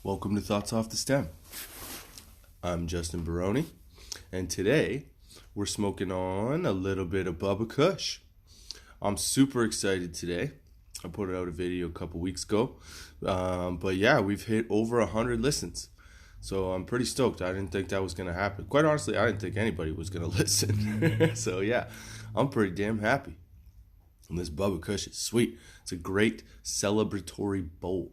Welcome to Thoughts Off the Stem. I'm Justin Barone, and today we're smoking on a little bit of Bubba Kush. I'm super excited today. I put out a video a couple weeks ago, but yeah, we've hit over 100 listens, so I'm pretty stoked. I didn't think that was going to happen. Quite honestly, I didn't think anybody was going to listen, so yeah, I'm pretty damn happy. And this Bubba Kush is sweet. It's a great celebratory bowl.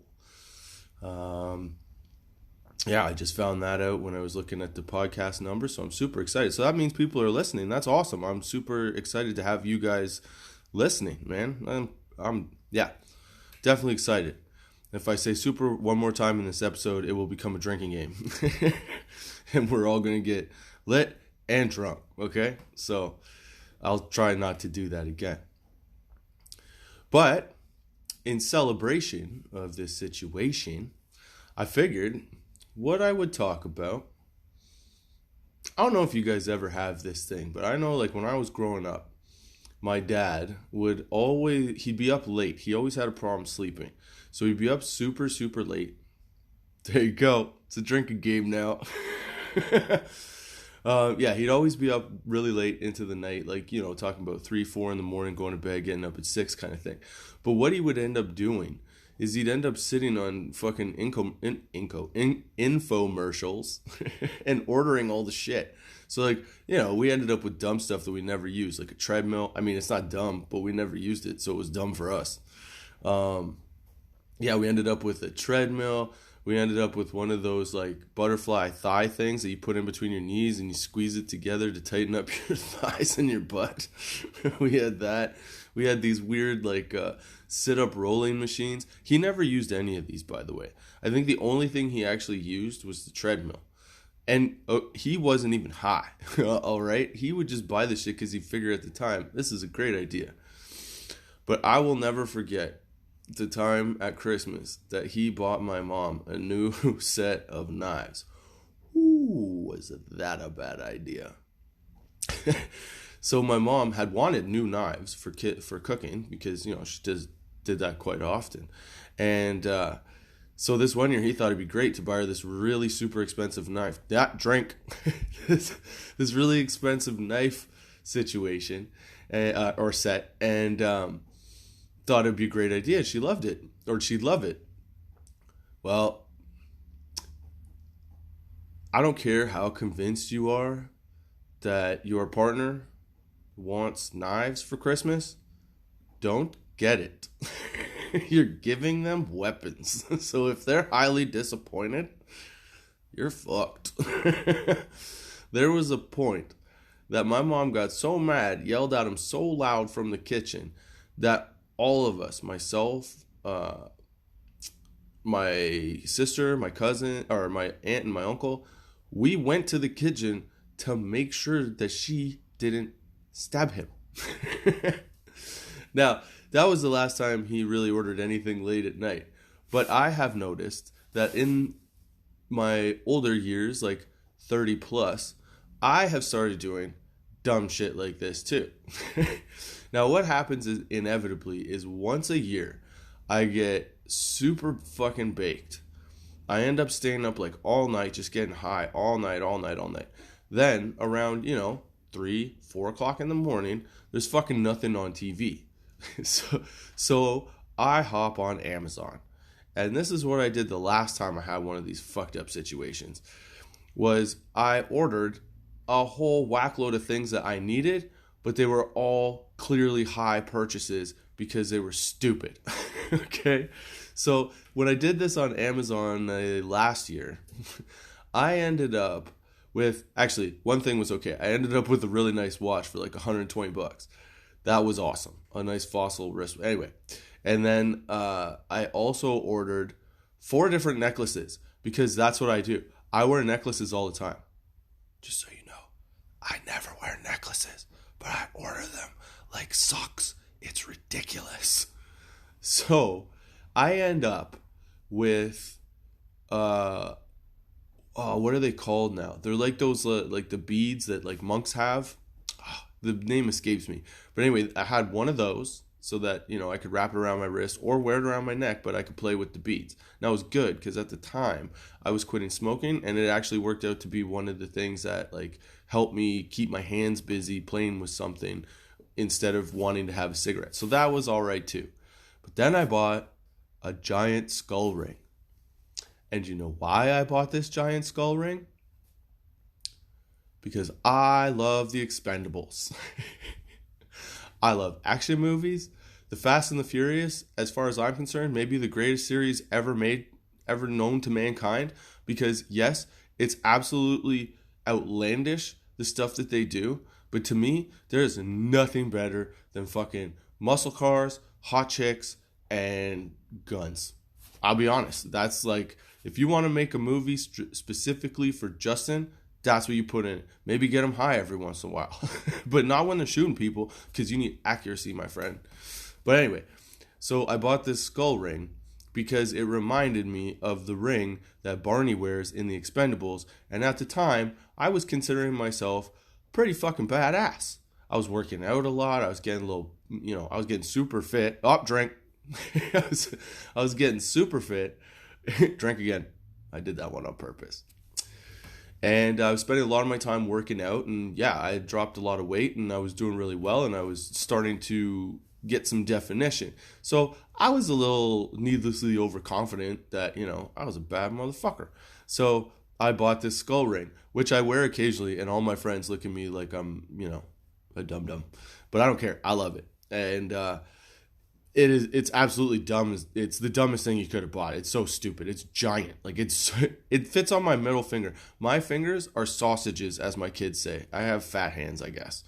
Yeah, I just found that out when I was looking at the podcast numbers, so I'm super excited. So that means people are listening. That's awesome. I'm super excited to have you guys listening, man. I'm definitely excited. If I say super one more time in this episode, it will become a drinking game. And we're all going to get lit and drunk, okay? So I'll try not to do that again. But in celebration of this situation, I figured what I would talk about. I don't know if you guys ever have this thing, but I know like when I was growing up, my dad he'd be up late. He always had a problem sleeping. So he'd be up super, super late. There you go. It's a drinking game now. He'd always be up really late into the night, like, talking about 3, 4 in the morning, going to bed, getting up at 6 kind of thing. But what he would end up doing is he'd end up sitting on fucking infomercials and ordering all the shit. So, like, we ended up with dumb stuff that we never used, like a treadmill. I mean, it's not dumb, but we never used it, so it was dumb for us. We ended up with a treadmill. We ended up with one of those, like, butterfly thigh things that you put in between your knees and you squeeze it together to tighten up your thighs and your butt. We had that. We had these weird, like, sit-up rolling machines. He never used any of these, by the way. I think the only thing he actually used was the treadmill. And he wasn't even high, all right? He would just buy the shit because he figured at the time, this is a great idea. But I will never forget the time at Christmas that he bought my mom a new set of knives. Ooh, was that a bad idea? So my mom had wanted new knives for cooking because, she did that quite often. And so this one year he thought it'd be great to buy her this really super expensive knife. This really expensive knife situation or set. And thought it'd be a great idea. She loved it, or she'd love it. Well, I don't care how convinced you are that your partner wants knives for Christmas. Don't get it. You're giving them weapons. So if they're highly disappointed, you're fucked. There was a point that my mom got so mad, yelled at him so loud from the kitchen that all of us, myself, my sister, my cousin, or my aunt and my uncle, we went to the kitchen to make sure that she didn't stab him. Now, that was the last time he really ordered anything late at night. But I have noticed that in my older years, like 30 plus, I have started doing dumb shit like this too. Now, what happens is inevitably is once a year, I get super fucking baked. I end up staying up like all night, just getting high all night. Then around, 3, 4 o'clock in the morning, there's fucking nothing on TV. So I hop on Amazon. And this is what I did the last time I had one of these fucked up situations. Was I ordered a whole whackload of things that I needed, but they were all clearly high purchases because they were stupid. Okay? So when I did this on Amazon last year, I ended up with, actually, one thing was okay. I ended up with a really nice watch for like $120. That was awesome. A nice Fossil wrist. Anyway. And then I also ordered 4 different necklaces because that's what I do. I wear necklaces all the time. Just so you know, I never wear necklaces, but I order them like socks. It's ridiculous. So I end up with, what are they called now? They're like those, like the beads that like monks have. The name escapes me. But anyway, I had one of those. so that, I could wrap it around my wrist or wear it around my neck, but I could play with the beads. Now it was good because at the time I was quitting smoking, and it actually worked out to be one of the things that like helped me keep my hands busy playing with something instead of wanting to have a cigarette. So that was all right too. But then I bought a giant skull ring. And you know why I bought this giant skull ring? Because I love the Expendables. I love action movies. The Fast and the Furious, as far as I'm concerned, may be the greatest series ever made, ever known to mankind. Because yes, it's absolutely outlandish, the stuff that they do. But to me, there is nothing better than fucking muscle cars, hot chicks, and guns. I'll be honest. That's like, if you want to make a movie specifically for Justin, that's what you put in. Maybe get him high every once in a while. But not when they're shooting people, because you need accuracy, my friend. But anyway, so I bought this skull ring because it reminded me of the ring that Barney wears in The Expendables. And at the time, I was considering myself pretty fucking badass. I was working out a lot. I was getting a little, I was getting super fit. Oh, drink. I was getting super fit. Drank again. I did that one on purpose. And I was spending a lot of my time working out. And yeah, I had dropped a lot of weight and I was doing really well. And I was starting to get some definition. So I was a little needlessly overconfident that, I was a bad motherfucker. So I bought this skull ring, which I wear occasionally. And all my friends look at me like I'm, a dum-dum. But I don't care. I love it. And, it's absolutely dumb. It's the dumbest thing you could have bought. It's so stupid. It's giant. Like it fits on my middle finger. My fingers are sausages, as my kids say. I have fat hands, I guess.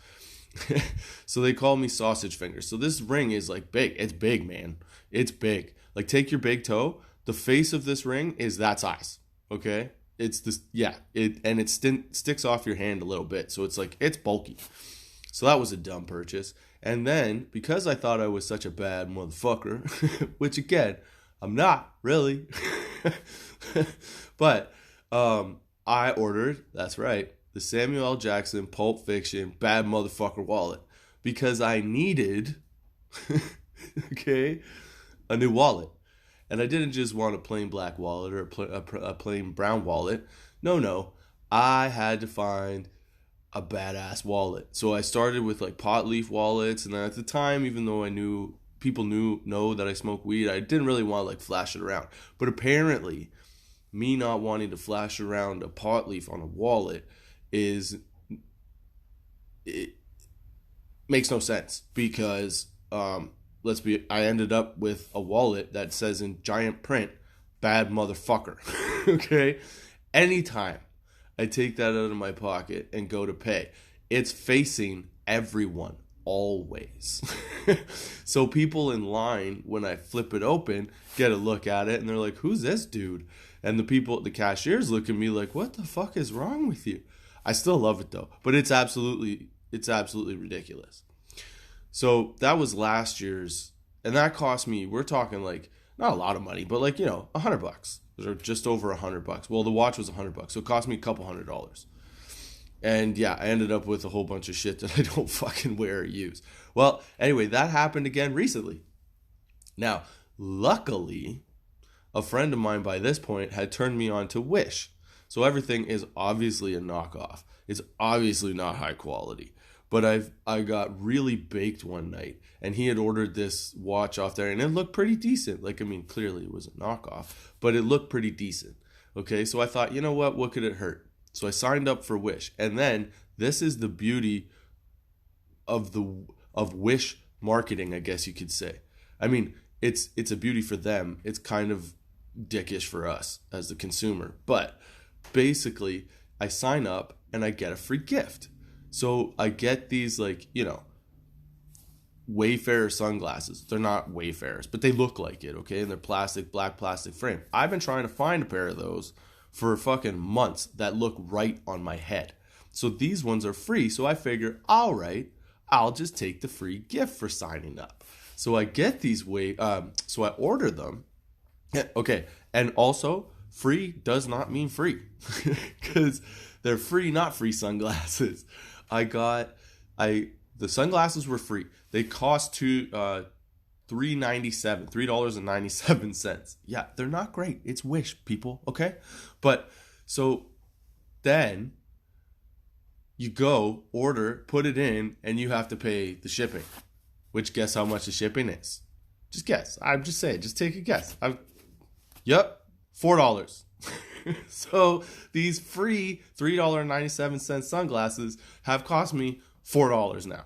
So they call me sausage fingers. So this ring is like big. It's big, man. It's big. Like take your big toe. The face of this ring is that size. Okay. It's this. Yeah. It sticks off your hand a little bit. So it's like, it's bulky. So that was a dumb purchase. And then, because I thought I was such a bad motherfucker, which again, I'm not really, but I ordered, that's right, the Samuel L. Jackson Pulp Fiction Bad Motherfucker wallet because I needed, okay, a new wallet. And I didn't just want a plain black wallet or a plain brown wallet. No, I had to find a badass wallet. So I started with like pot leaf wallets, and then at the time, even though I knew people know that I smoke weed, I didn't really want to like flash it around. But apparently, me not wanting to flash around a pot leaf on a wallet makes no sense because I ended up with a wallet that says in giant print, bad motherfucker. Okay? Anytime I take that out of my pocket and go to pay, it's facing everyone, always. So people in line, when I flip it open, get a look at it, and they're like, who's this dude? And the cashiers look at me like, what the fuck is wrong with you? I still love it, though. But it's absolutely ridiculous. So that was last year's, and that cost me, we're talking like, not a lot of money, but like, $100. Or just over $100. Well, the watch was $100, so it cost me a couple $100. And yeah, I ended up with a whole bunch of shit that I don't fucking wear or use. Well, anyway, that happened again recently. Now, luckily, a friend of mine by this point had turned me on to Wish. So everything is obviously a knockoff. It's obviously not high quality. But I got really baked one night, and he had ordered this watch off there, and it looked pretty decent. Like, I mean, clearly it was a knockoff, but it looked pretty decent. Okay, so I thought, you know what could it hurt? So I signed up for Wish, and then this is the beauty of Wish marketing, I guess you could say. I mean, it's a beauty for them. It's kind of dickish for us as the consumer, but basically, I sign up and I get a free gift. So I get these like, Wayfarer sunglasses. They're not Wayfarers, but they look like it, okay? And they're black plastic frame. I've been trying to find a pair of those for fucking months that look right on my head. So these ones are free. So I figure, all right, I'll just take the free gift for signing up. So I get these so I order them. Okay. And also, free does not mean free because they're free, not free sunglasses. The sunglasses were free. They cost $2 $3.97. Yeah, they're not great. It's Wish, people, okay? But so then you go, order, put it in, and you have to pay the shipping. Which, guess how much the shipping is? Just guess. I'm just saying. Just take a guess. Yep, $4. So these free $3.97 sunglasses have cost me $4 now.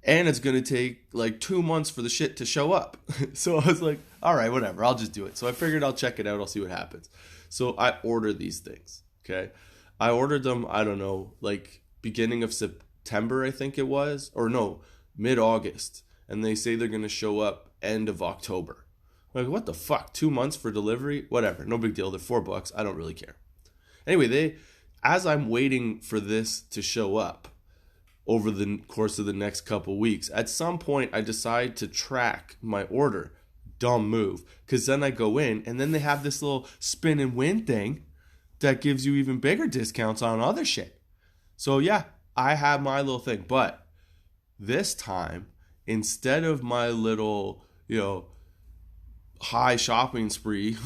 And it's going to take like 2 months for the shit to show up. So I was like, all right, whatever. I'll just do it. So I figured I'll check it out. I'll see what happens. So I order these things. Okay. I ordered them, I don't know, like beginning of September, I think it was. Or no, mid-August. And they say they're going to show up end of October. I'm like, what the fuck? 2 months for delivery? Whatever. No big deal. They're $4. I don't really care. Anyway, as I'm waiting for this to show up over the course of the next couple weeks, at some point I decide to track my order. Dumb move. Because then I go in and then they have this little spin and win thing that gives you even bigger discounts on other shit. So yeah, I have my little thing. But this time, instead of my little, high shopping spree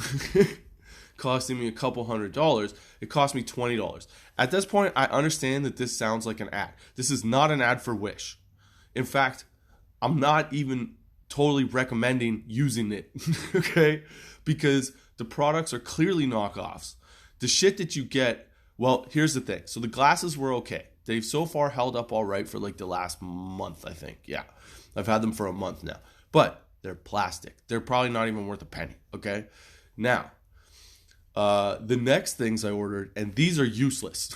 costing me a couple $100, it cost me $20. At this point, I understand that this sounds like an ad. This is not an ad for Wish. In fact, I'm not even totally recommending using it, okay? Because the products are clearly knockoffs. The shit that you get, well, here's the thing. So the glasses were okay. They've so far held up all right for like the last month, I think. Yeah, I've had them for a month now. But they're plastic. They're probably not even worth a penny, okay? Now, the next things I ordered, and these are useless.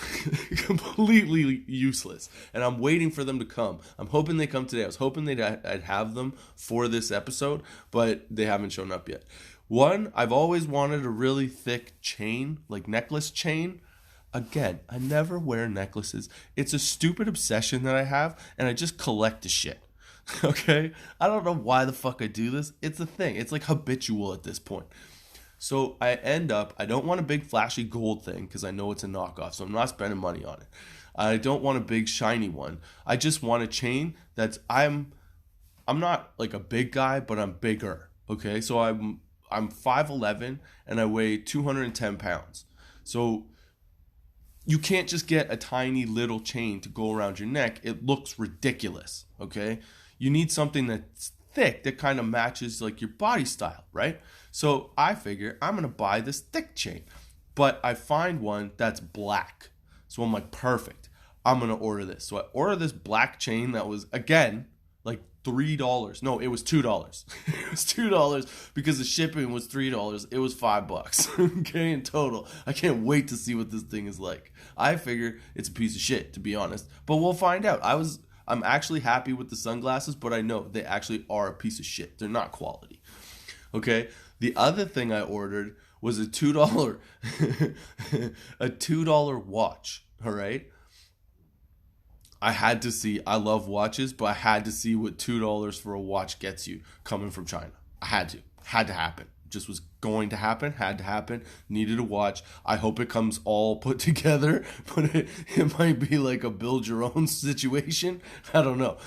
Completely useless. And I'm waiting for them to come. I'm hoping they come today. I was hoping I'd have them for this episode, but they haven't shown up yet. One, I've always wanted a really thick chain, like necklace chain. Again, I never wear necklaces. It's a stupid obsession that I have, and I just collect the shit. Okay? I don't know why the fuck I do this. It's a thing. It's like habitual at this point. So I don't want a big flashy gold thing because I know it's a knockoff, so I'm not spending money on it. I don't want a big shiny one. I just want a chain that's, I'm not like a big guy, but I'm bigger. Okay? So I'm 5'11" and I weigh 210 pounds. So you can't just get a tiny little chain to go around your neck. It looks ridiculous, okay? You need something that's thick that kind of matches like your body style, right? So I figure I'm going to buy this thick chain. But I find one that's black. So I'm like, perfect. I'm going to order this. So I order this black chain that was, again, like $3. No, it was $2. It was $2 because the shipping was $3. It was $5. Okay, in total. I can't wait to see what this thing is like. I figure it's a piece of shit, to be honest. But we'll find out. I'm actually happy with the sunglasses, but I know they actually are a piece of shit. They're not quality. Okay? The other thing I ordered was a $2 a $2 watch, all right? I had to see, I love watches, but I had to see what $2 for a watch gets you coming from China. I had to happen. Just was going to happen, had to happen, needed a watch. I hope it comes all put together, but it might be like a build your own situation. I don't know.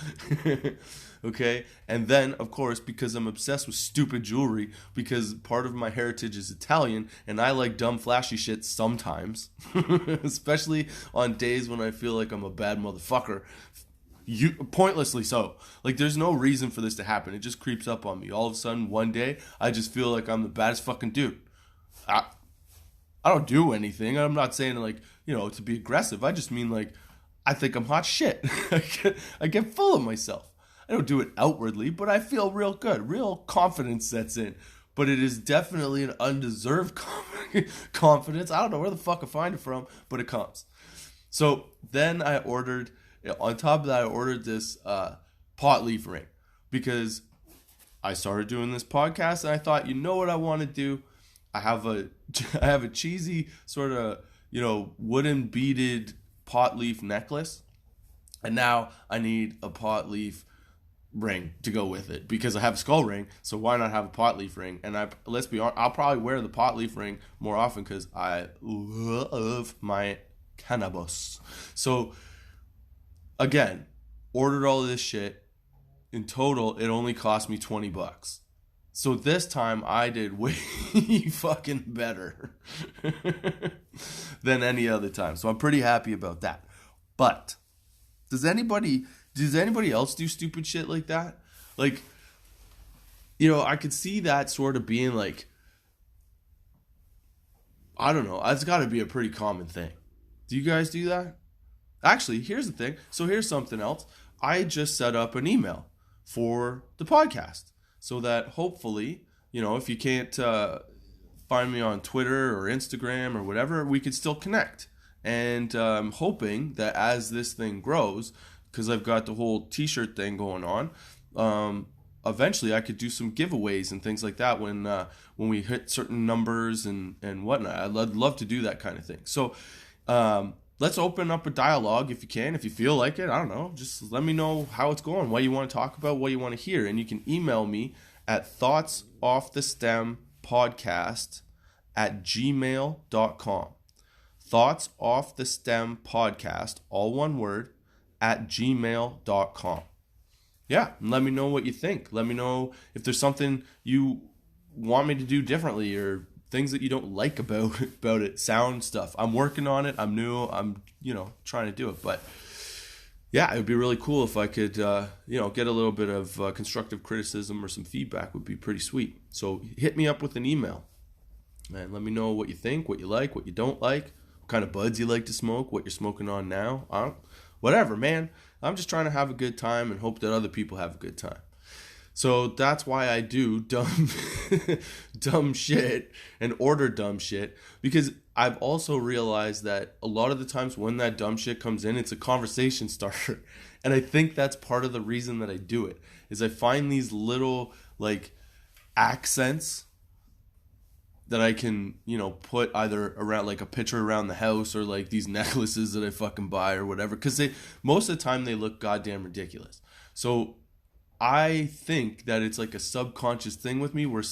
Okay? And then, of course, because I'm obsessed with stupid jewelry, because part of my heritage is Italian, and I like dumb, flashy shit sometimes, especially on days when I feel like I'm a bad motherfucker. Pointlessly so. Like, there's no reason for this to happen. It just creeps up on me. All of a sudden, one day, I just feel like I'm the baddest fucking dude. I don't do anything. I'm not saying, like, to be aggressive. I just mean, like, I think I'm hot shit. I get full of myself. I don't do it outwardly, but I feel real good. Real confidence sets in. But it is definitely an undeserved confidence. I don't know where the fuck I find it from, but it comes. So then I ordered, on top of that, I ordered this pot leaf ring because I started doing this podcast and I thought, you know what I want to do? I have a cheesy sort of, wooden beaded pot leaf necklace. And now I need a pot leaf ring to go with it because I have a skull ring, so why not have a pot leaf ring? And let's be honest, I'll probably wear the pot leaf ring more often because I love my cannabis. So again, ordered all of this shit. in total, it only cost me $20. So this time I did way fucking better than any other time. So I'm pretty happy about that. But does anybody else do stupid shit like that? Like, I could see that sort of being like, I don't know, that's got to be a pretty common thing. Do you guys do that? Actually, here's the thing. So here's something else. I just set up an email for the podcast so that hopefully, if you can't find me on Twitter or Instagram or whatever, we could still connect. And I'm hoping that as this thing grows, because I've got the whole t-shirt thing going on, eventually I could do some giveaways and things like that when we hit certain numbers and whatnot. I'd love to do that kind of thing. So let's open up a dialogue if you can, if you feel like it. I don't know. Just let me know how it's going, what you want to talk about, what you want to hear. And you can email me at thoughtsoffthestempodcast@gmail.com. Thoughtsoffthestempodcast, all one word, @gmail.com. Yeah, and let me know what you think. Let me know if there's something you want me to do differently or things that you don't like about it, sound stuff. I'm working on it. I'm new. I'm, trying to do it. But yeah, it would be really cool if I could, get a little bit of constructive criticism or some feedback would be pretty sweet. So hit me up with an email and let me know what you think, what you like, what you don't like, what kind of buds you like to smoke, what you're smoking on now. Whatever, man. I'm just trying to have a good time and hope that other people have a good time. So that's why I do dumb shit and order dumb shit, because I've also realized that a lot of the times when that dumb shit comes in, it's a conversation starter. And I think that's part of the reason that I do it, is I find these little like accents that I can, put either around like a picture around the house or like these necklaces that I fucking buy or whatever. Because most of the time they look goddamn ridiculous. So I think that it's like a subconscious thing with me where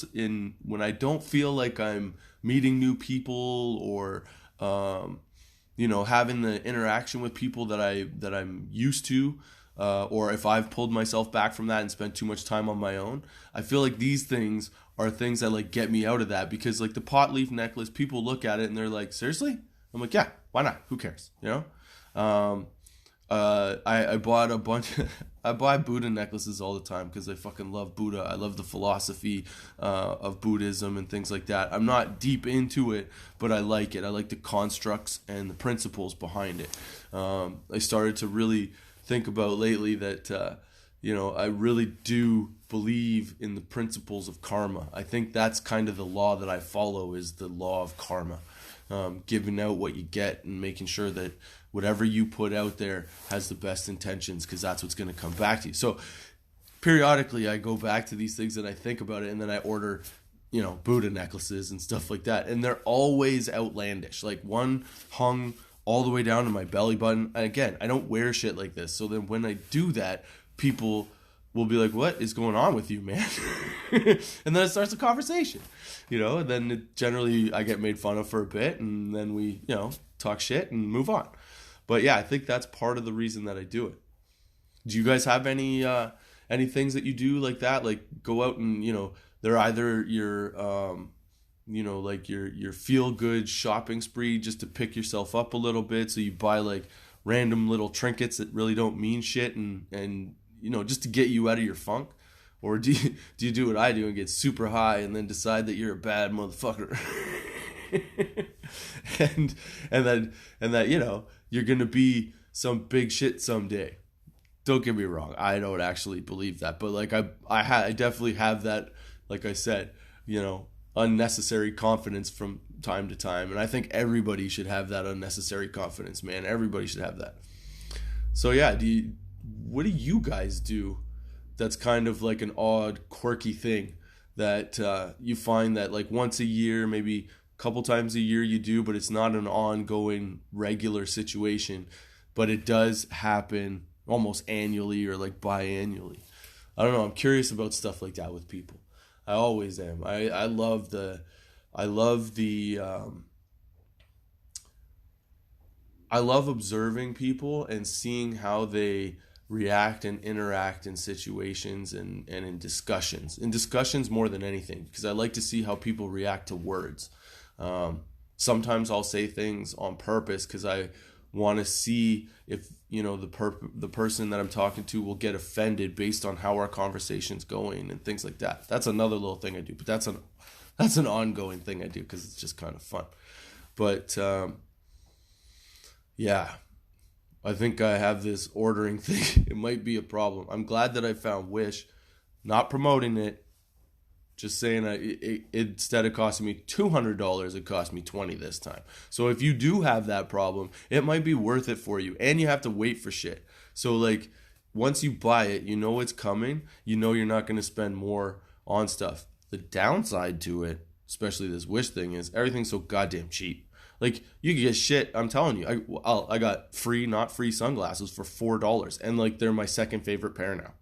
when I don't feel like I'm meeting new people or, having the interaction with people that I'm used to, or if I've pulled myself back from that and spent too much time on my own, I feel like these things are things that like get me out of that, because like the pot leaf necklace, people look at it and they're like, seriously? I'm like, yeah, why not? Who cares? I bought a bunch. I buy Buddha necklaces all the time because I fucking love Buddha. I love the philosophy of Buddhism and things like that. I'm not deep into it, but I like it. I like the constructs and the principles behind it. I started to really think about lately that I really do believe in the principles of karma. I think that's kind of the law that I follow, is the law of karma. Giving out what you get and making sure that whatever you put out there has the best intentions, because that's what's going to come back to you. So periodically I go back to these things and I think about it, and then I order, Buddha necklaces and stuff like that. And they're always outlandish. Like one hung all the way down to my belly button. And again, I don't wear shit like this. So then when I do that, people will be like, what is going on with you, man? And then it starts a conversation, and then generally I get made fun of for a bit, and then we, talk shit and move on. But yeah, I think that's part of the reason that I do it. Do you guys have any things that you do like that? Like go out and, they're either your, like your feel good shopping spree just to pick yourself up a little bit. So you buy like random little trinkets that really don't mean shit and just to get you out of your funk? Or do you do what I do and get super high and then decide that you're a bad motherfucker? and that you're gonna be some big shit someday. Don't get me wrong, I don't actually believe that, but like I definitely have that, like I said, unnecessary confidence from time to time, and I think everybody should have that unnecessary confidence, man. Everybody should have that. So yeah, what do you guys do that's kind of like an odd, quirky thing that you find that like once a year, maybe a couple times a year you do, but it's not an ongoing regular situation, but it does happen almost annually or like biannually? I don't know. I'm curious about stuff like that with people. I always am. I love observing people and seeing how they react and interact in situations and in discussions. In discussions more than anything, because I like to see how people react to words. Sometimes I'll say things on purpose because I want to see if, you know, the person that I'm talking to will get offended based on how our conversation's going and things like that. That's another little thing I do, but that's an ongoing thing I do because it's just kind of fun. But yeah, I think I have this ordering thing. It might be a problem. I'm glad that I found Wish. Not promoting it. Just saying, instead of costing me $200, it cost me $20 this time. So if you do have that problem, it might be worth it for you. And you have to wait for shit. So like, once you buy it, you know it's coming. You know you're not going to spend more on stuff. The downside to it, especially this Wish thing, is everything's so goddamn cheap. Like, you can get shit, I'm telling you. I got not free sunglasses for $4. And like, they're my second favorite pair now.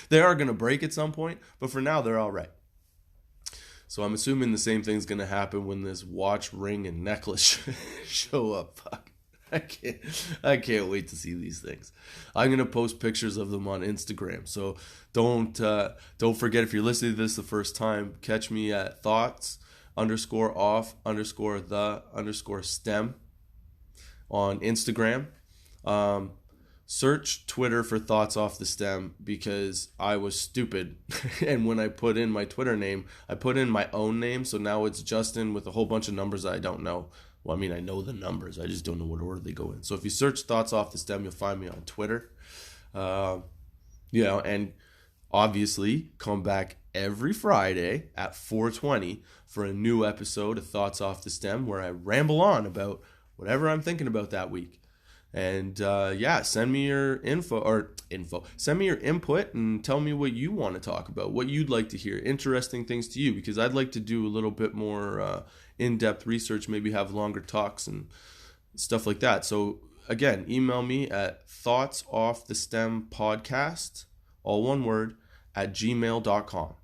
They are going to break at some point, but for now they're all right. So I'm assuming the same thing's going to happen when this watch, ring, and necklace show up. Fuck. I can't wait to see these things. I'm going to post pictures of them on Instagram. So don't forget, if you're listening to this the first time, catch me at thoughts_off_the_stem on Instagram. Search Twitter for Thoughts Off the Stem because I was stupid. And when I put in my Twitter name, I put in my own name. So now it's Justin with a whole bunch of numbers that I don't know. Well, I mean, I know the numbers. I just don't know what order they go in. So if you search Thoughts Off the Stem, you'll find me on Twitter. And obviously come back every Friday at 4:20 for a new episode of Thoughts Off the Stem where I ramble on about whatever I'm thinking about that week. And send me your send me your input and tell me what you want to talk about, what you'd like to hear, interesting things to you, because I'd like to do a little bit more in-depth research, maybe have longer talks and stuff like that. So again, email me at thoughtsoffthestempodcast, all one word, @gmail.com.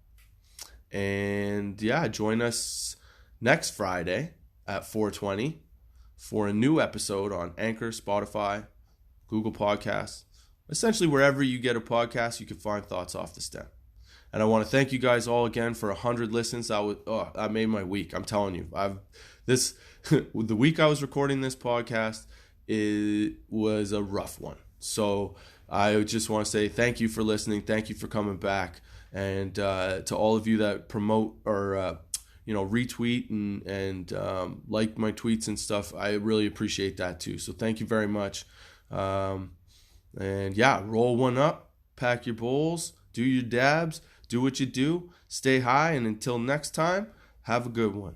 And join us next Friday at 4:20 for a new episode on Anchor, Spotify, Google Podcasts. Essentially, wherever you get a podcast, you can find Thoughts Off the Stem. And I want to thank you guys all again for 100 listens. That made my week. I'm telling you, the week I was recording this podcast, it was a rough one. So I just want to say thank you for listening. Thank you for coming back. And to all of you that promote or retweet and like my tweets and stuff, I really appreciate that too. So thank you very much. Roll one up, pack your bowls, do your dabs, do what you do, stay high, and until next time, have a good one.